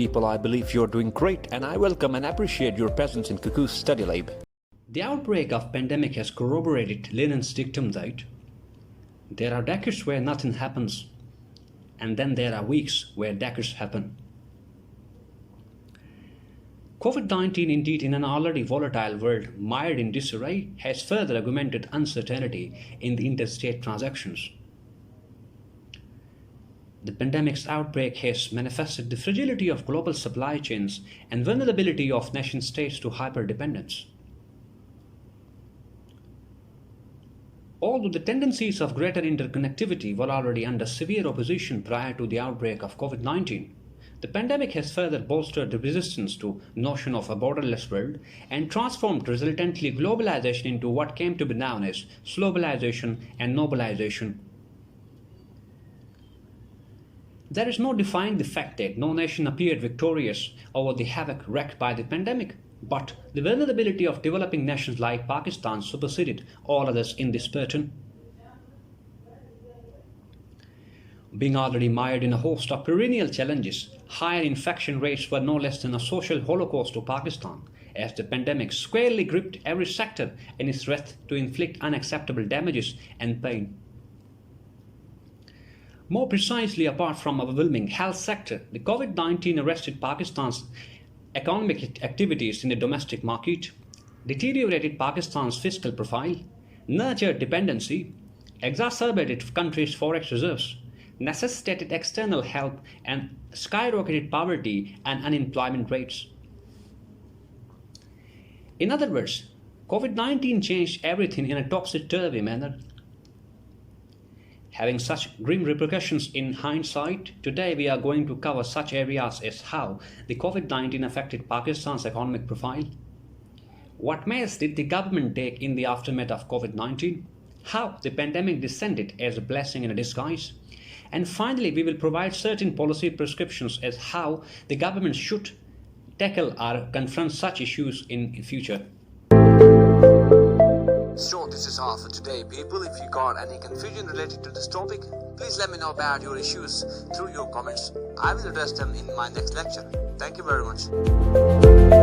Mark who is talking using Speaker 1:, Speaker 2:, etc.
Speaker 1: people, I believe you're doing great, and I welcome and appreciate your presence in Cuckoo's Study Lab.
Speaker 2: The outbreak of pandemic has corroborated Lenin's dictum that there are decades where nothing happens, and then there are weeks where decades happen. Covid-19, indeed, in an already volatile world mired in disarray, has further augmented uncertainty in the interstate transactions. The pandemic's outbreak has manifested the fragility of global supply chains and vulnerability of nation-states to hyper-dependence. Although the tendencies of greater interconnectivity were already under severe opposition prior to the outbreak of Covid-19, the pandemic has further bolstered the resistance to the notion of a borderless world and transformed resultantly globalization into what came to be known as globalization and globalization. There is no defying the fact that no nation appeared victorious over the havoc wreaked by the pandemic, but the vulnerability of developing nations like Pakistan superseded all others in this pattern. Being already mired in a host of perennial challenges, higher infection rates were no less than a social holocaust to Pakistan, as the pandemic squarely gripped every sector in its wrath to inflict unacceptable damages and pain. More precisely, apart from overwhelming health sector, the Covid-19 arrested Pakistan's economic activities in the domestic market, deteriorated Pakistan's fiscal profile, nurtured dependency, exacerbated the country's forex reserves, necessitated external help, and skyrocketed poverty and unemployment rates. In other words, Covid-19 changed everything in a topsy-turvy manner. Having such grim repercussions in hindsight, today we are going to cover such areas as how the Covid-19 affected Pakistan's economic profile, what measures did the government take in the aftermath of Covid-19, how the pandemic descended as a blessing in a disguise, and finally we will provide certain policy prescriptions as how the government should tackle or confront such issues in future.
Speaker 3: So this is all for today, people. If you got any confusion related to this topic, please let me know about your issues through your comments. I will address them in my next lecture. Thank you very much.